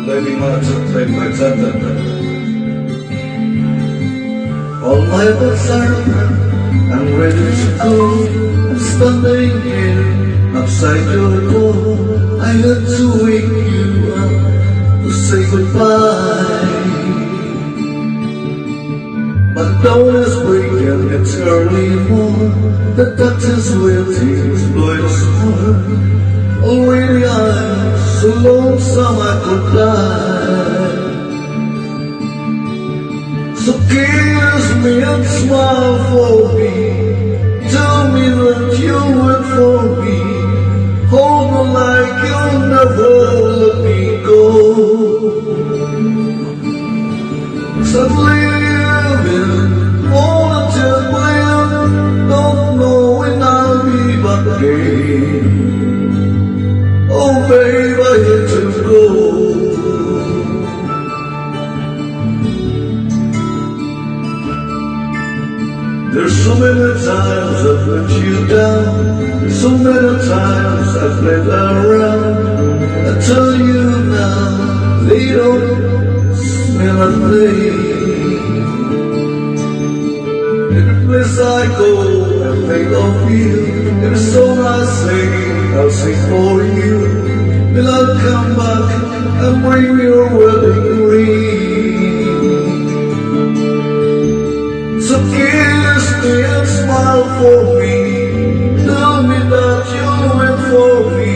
living on a trip by all my books are open, I'm ready to go. I'm standing here outside your door. I had to wake you up to say goodbye. But dawn is breaking, it's early morn. The doctor's waiting to blow the storm. Already I'm so lonesome I could die. So kiss me and smile for me. Tell me that you'll wait for me. Hold me like you'll never let me go. 'Cause I'm living on a jet plane, don't know when I'll be back again. Oh babe, I hate to go. There's so many times I've let you down, so many times I've played around. I tell you now, they don't smell a thing. Every place I go, I think of you. Every song I sing, I'll sing for you. Then I'll come back and bring your wedding ring. So kiss me and smile for me. Tell me that you'll wait for me.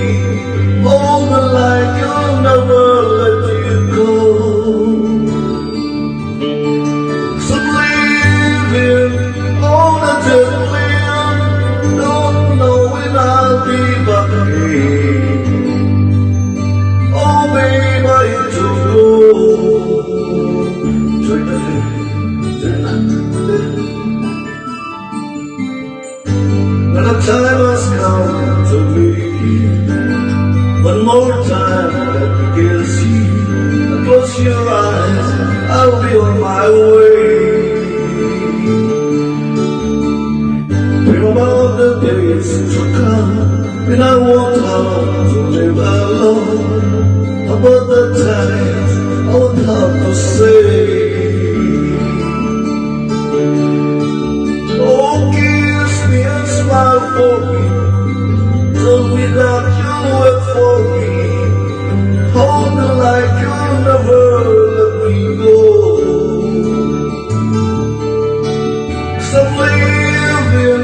Hold me like you'll never let you go. 'Cause I'm living on a jet plane, don't know when I'll be back again. Oh babe, I hate to go. When the time has come to leave, one more time let me kiss you. Close your eyes, I'll be on my way. Dream about the days to come, and I won't have to live alone. About the times I won't have to say. Oh, kiss me and smile for me. Tell me that you'll wait for me. Hold me like you'll never let me go. 'Cause I'm living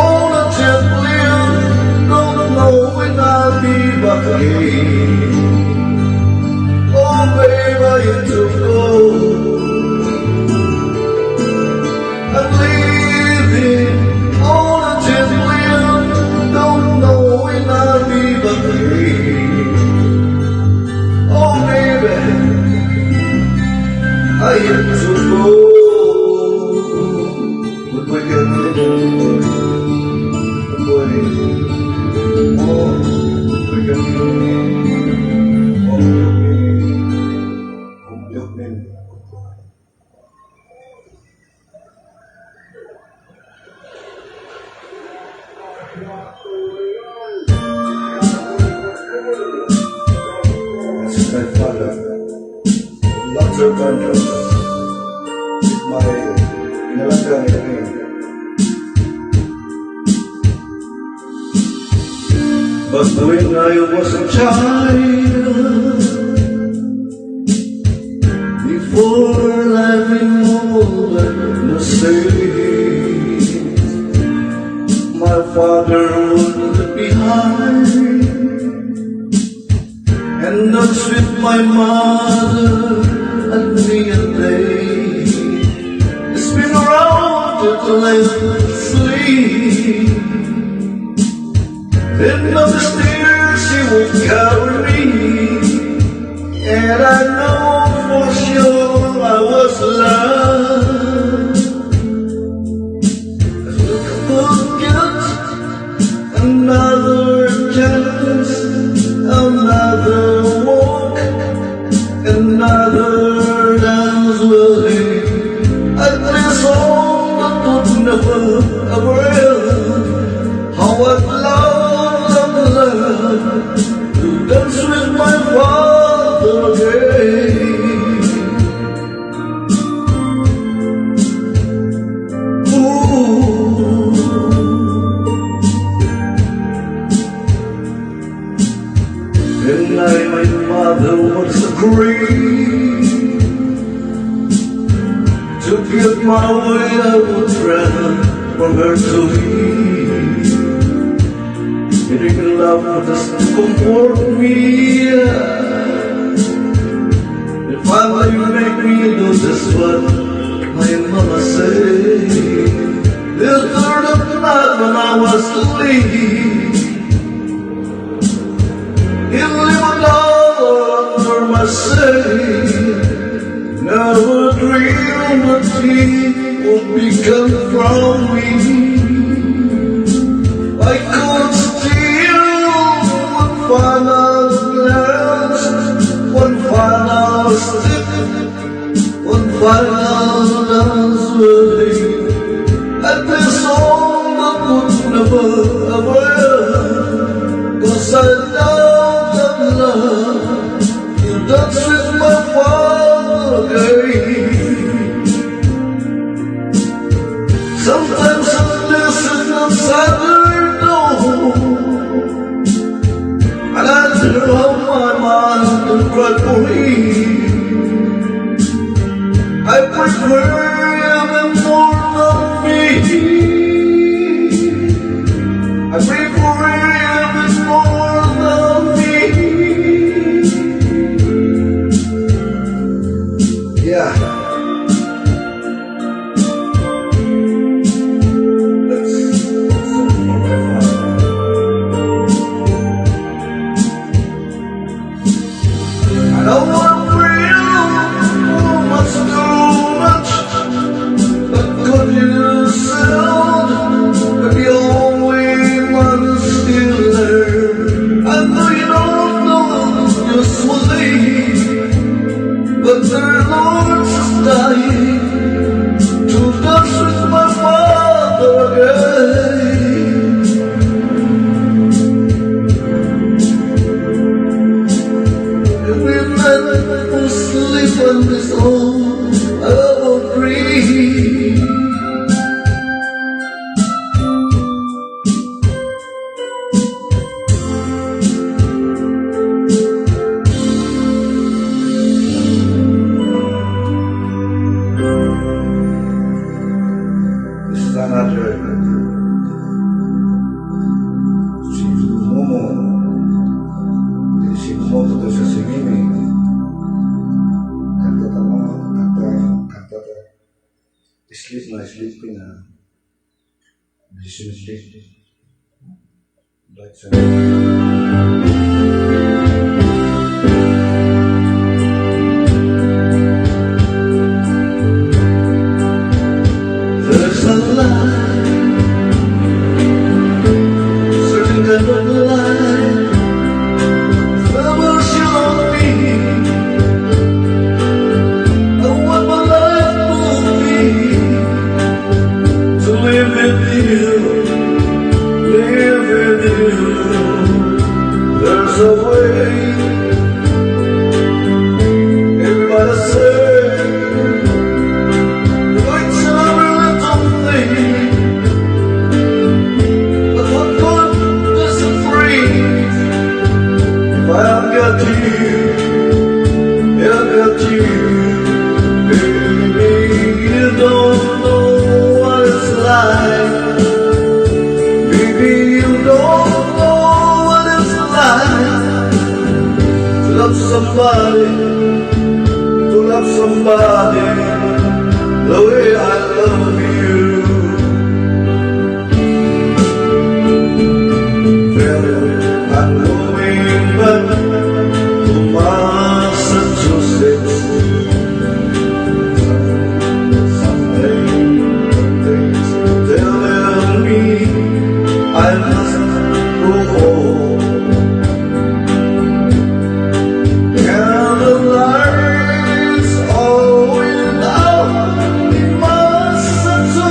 on a jet plane, don't know when I'll be back again. Oh babe, I hate to go. I'm living on a jet plane, don't know when I'll be back again. Oh baby, I hate to go. But we can live away. Oh, we can live. My father, lots of contracts with my inalagang ring. But when I was a child, before living over the city, my father would leave behind and dance with my mother and me a day. It's been around to the left sleep. And up the stairs she would carry me, and I know for sure I was loved. If we could get another chance, another walk, another dance with him, at least all that would never ever end. How I'd love to dance deny my mother was agree to get my way. I would rather for her to leave. Getting love would just comfort me. If finally make me do just what my mama said. The third of the night when I was asleep, in Lebanon under my shade, never dreamed that he would become from me. I could steal one final glance, one final step, one final dance with him. And this song that would never ever end, 'cause I know that love you dance with my father again. Sometimes I listen outside the door, and I hear how my mind can cry for me. I prefer him more than me. I pray for him more than me. Yeah. Let's sing for my father. I don't want to feel much too much, but could you sound the only one still there? I know you don't know usually, but their Lord's dying to dance with my father again. Every night I sleep on this home, I will breathe. This is another si Momo to sa singimi kanta sleep na sleep like so. There's a light, certain kind of light, that will show me. I want my life will be to live with you, live with you. There's a way. Everybody say it's never little thing, but what good is it free if I have got you, I've got you, baby. You don't know what it's like, baby. You don't know what it's like to love somebody, to love somebody the way I love you. Well, I'm going back to Massachusetts. Someday, things telling me I must go home. And the lights all went out in Massachusetts.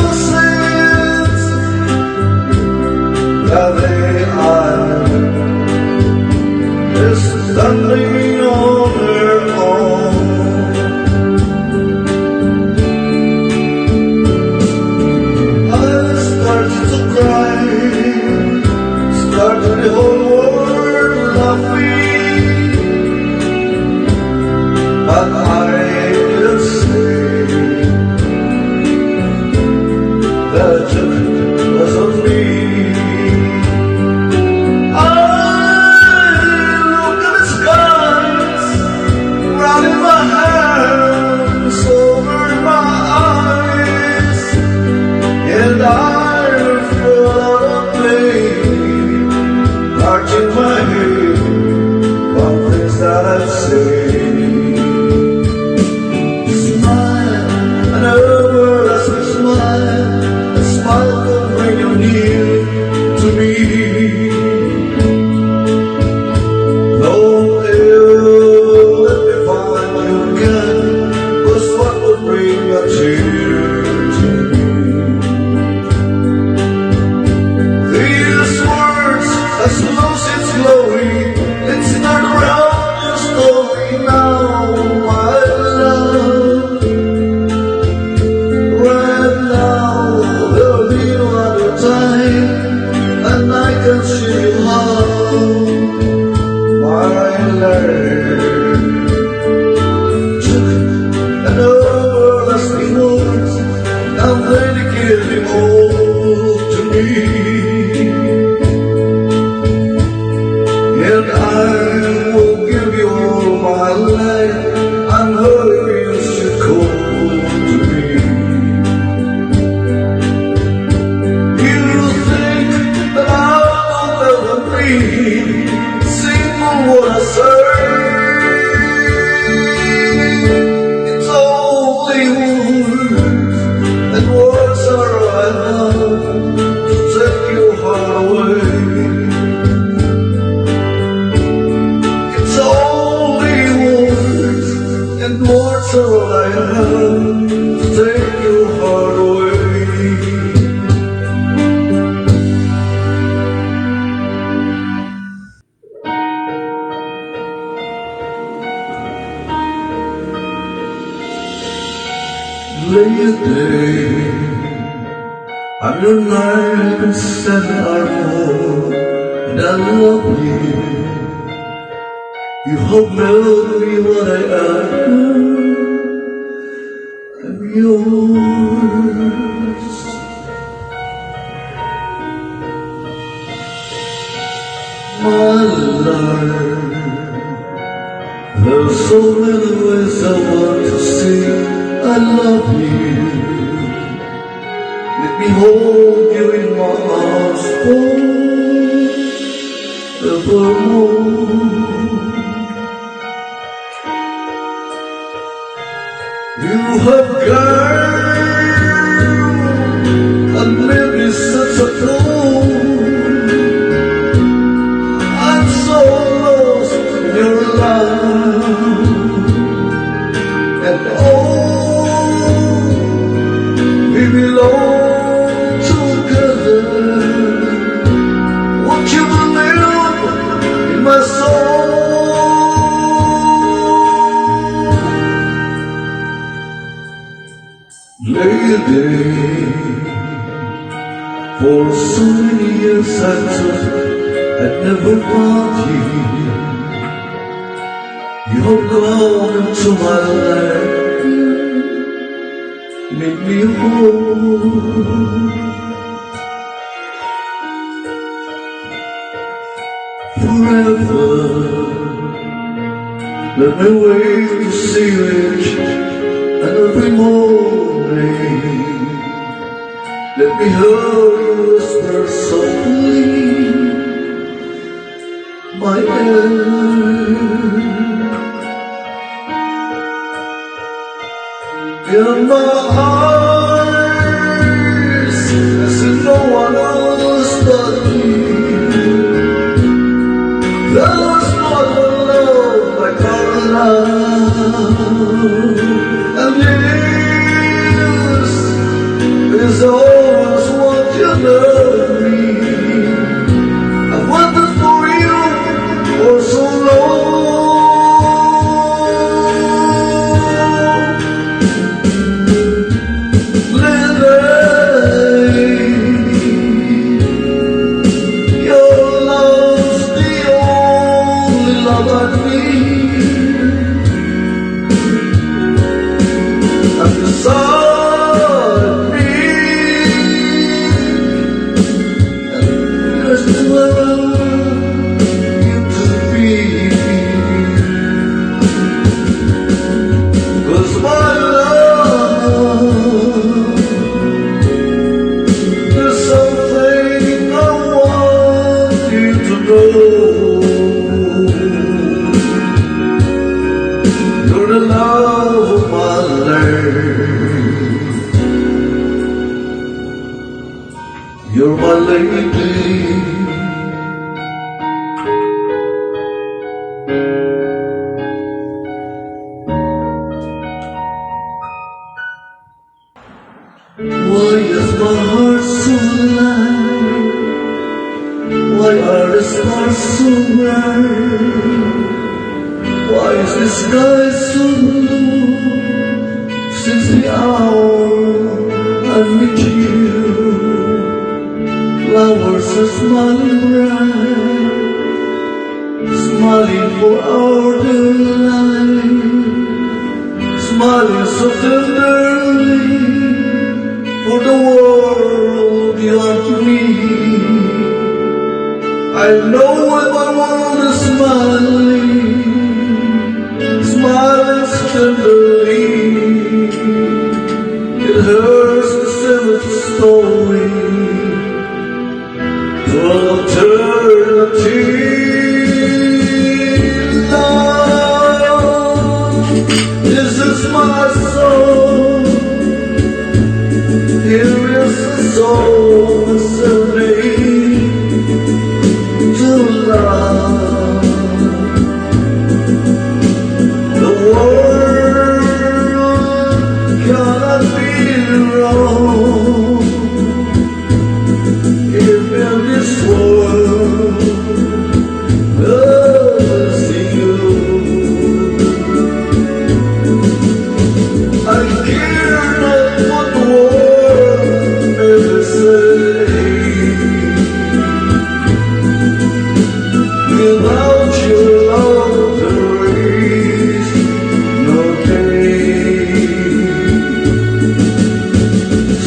my life, and her used to call to me. You think that I'll never be single what I say. It's only words, and words are enough to take your heart away. And words are all I have to take your heart away. Late at day, I'm your night and 7 or more, and I love you. You have made me what I am. I'm yours. My love, there's so many ways I want to say I love you. Let me hold you in my arms forevermore. You have girl and made me such a fool. I'm so lost in your love, and oh, we belong together. Won't you believe in my soul? Lady, for so many years I thought I'd never found you. You have gone into my life, made me whole. Forever, let me wait to see you each and every morning. Let me hear you whisper softly, my end. In my eyes, I see no one else but you. There's more than love like our love, and this is always what you know me. I've waited for you for so long. Your love's the only love I need. And beside me, there's nowhere you to be. 'Cause my love, there's something I want you to know. You're the love of my life. You're my lady. Why is my heart so light? Why are the stars so bright? Why is the sky so blue? Since the hour I met you, flowers are smiling bright, smiling for our dear life, smiling so tenderly for the world beyond me. I know when my world is smiling, tenderly. It hurts to send a story to eternity. Love, this is my soul. Here is the soul serenade to love. The world cannot be wrong if in this world love is you. I care not what the world ever say. Without your love there is no day.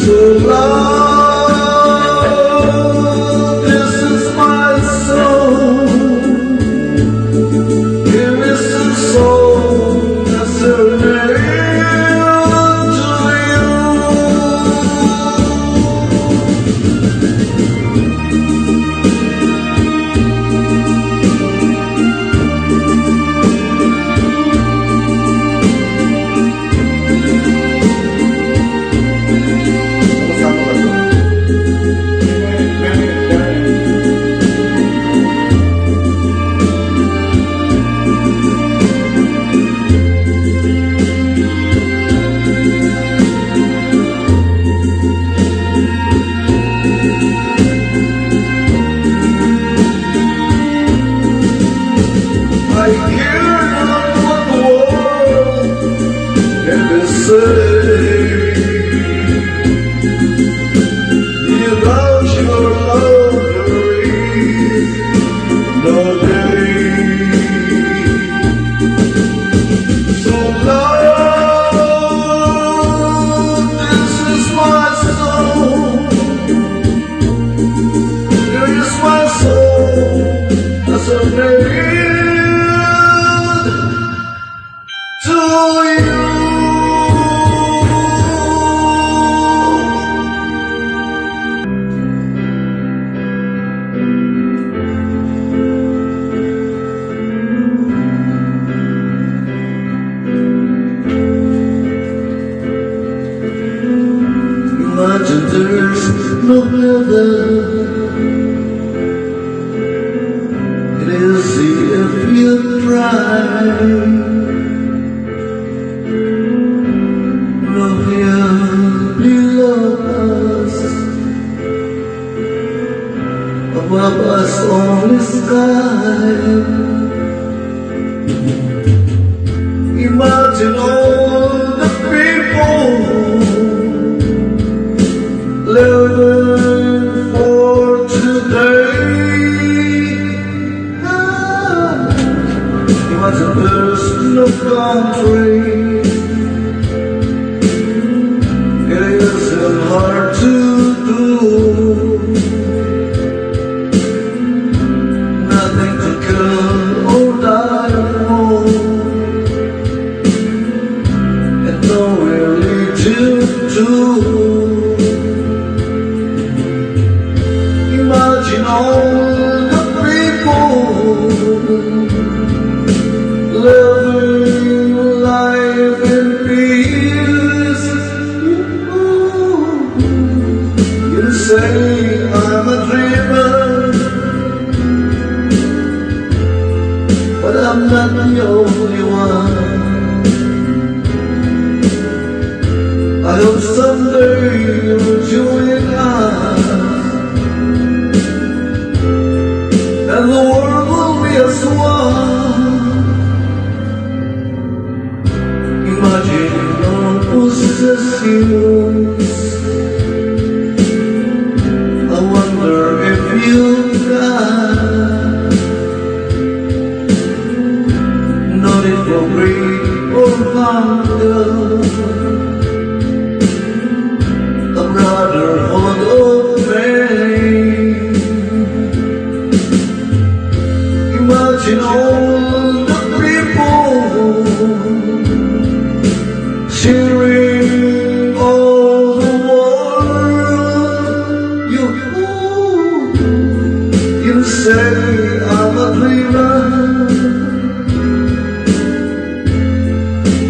So love, this is my soul. Here is the song that's serenade to you. I care not what the world ever say. Without your love there is no day. So love, this is my soul. Here is my soul that's a to you. Imagine there's no heaven. It is if you try. Above us only sky. Imagine all the people living for today. Imagine there's no country. It isn't hard to do. Nothing to kill or die for, and nowhere to do. Imagine all the people living life in peace. You say I'm a dreamer, but I'm not the only one. I hope someday you'll join us, and the world will be as one. Imagine no possessions. I wonder if you got nothing for greed or hunger. A brotherhood of faith. Imagine all the people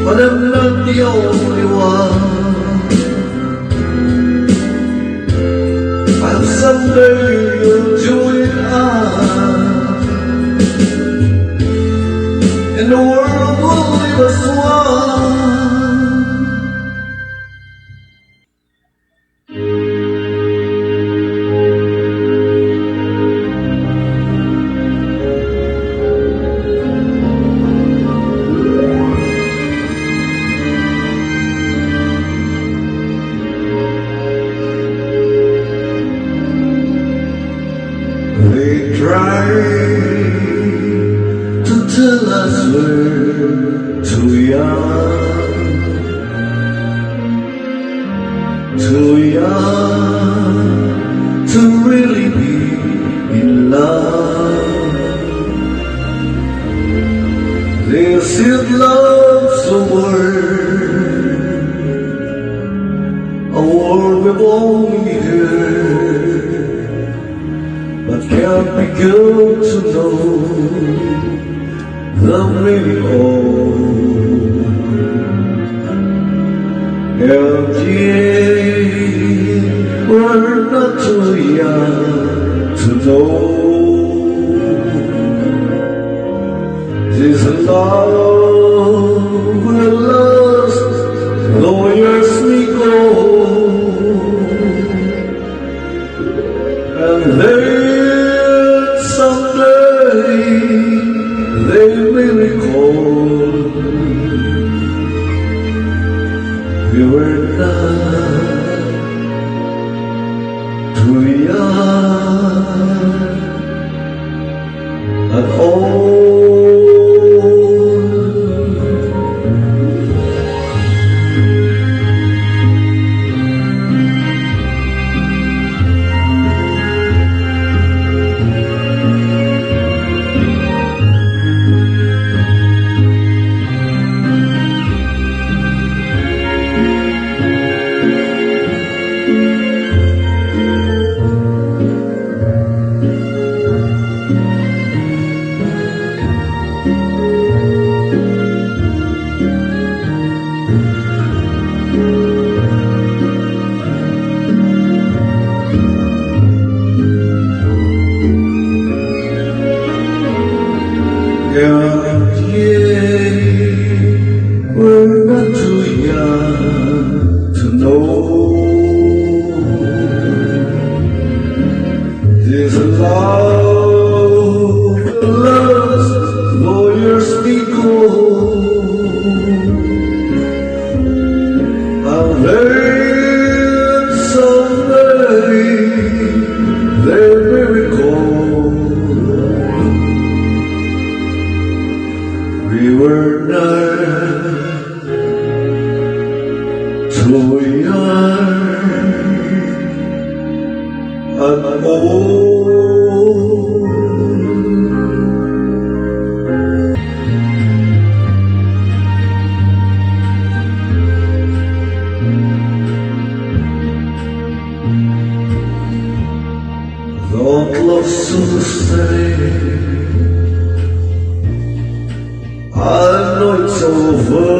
but I'm not the only one. And someday you'll join us, and the world will leave us one. They try to tell us we're too young to really be in love. This is love's a word we've only heard, but can't begin to know the meaning of. And yet we're not too young to know this love will last though years may go. And then someday they may recall we were not too young at all. And yet we're not too young to know this love will last though years may go. And then someday they may recall we were not too young and old. Don't love so stay. I know it's over,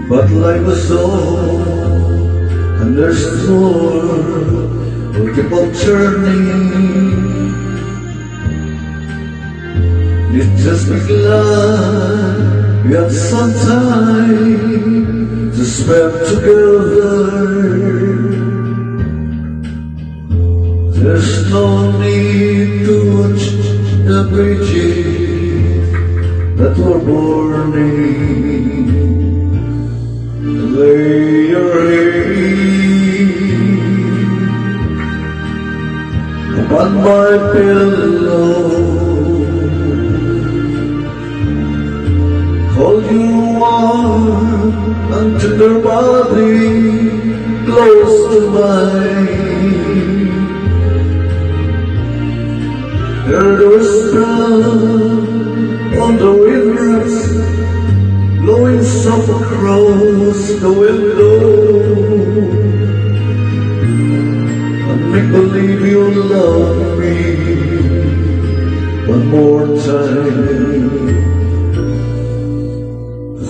but life was on, and there's more. We'll keep on turning. It's just be glad we had some time to spend together. There's no need to watch the bridges that were burning. Lay your head upon my pillow, hold you warm until your body close to mine. Hear the whisper on the windbreaks blowing soft across the window, and make believe you love me one more time.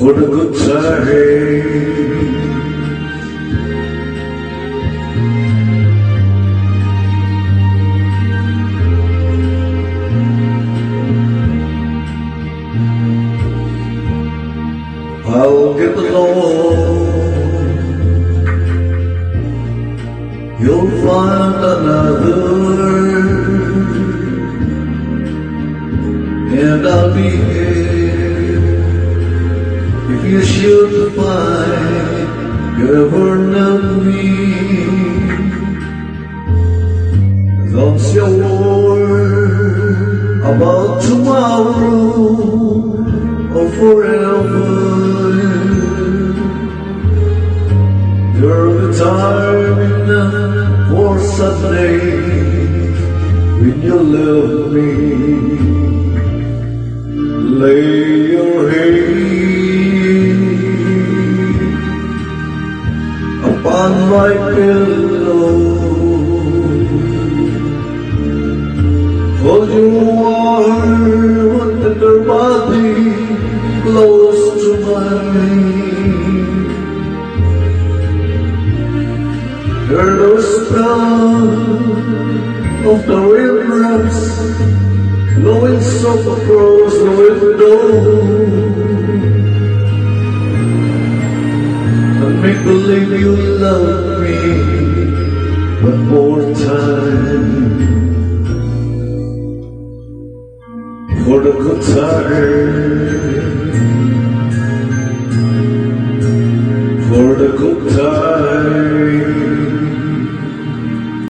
for the good time. I'll get along. You'll find another, and I'll be here if you should find you ever love me. Don't say a word about tomorrow or forever. You're the time enough for Sunday when you love me. Lay your head upon my pillow, hold your warm and tender body close to mine. Hear the sound of the raindrops blowing soft across the window, and make believe you love me one more time for the good time.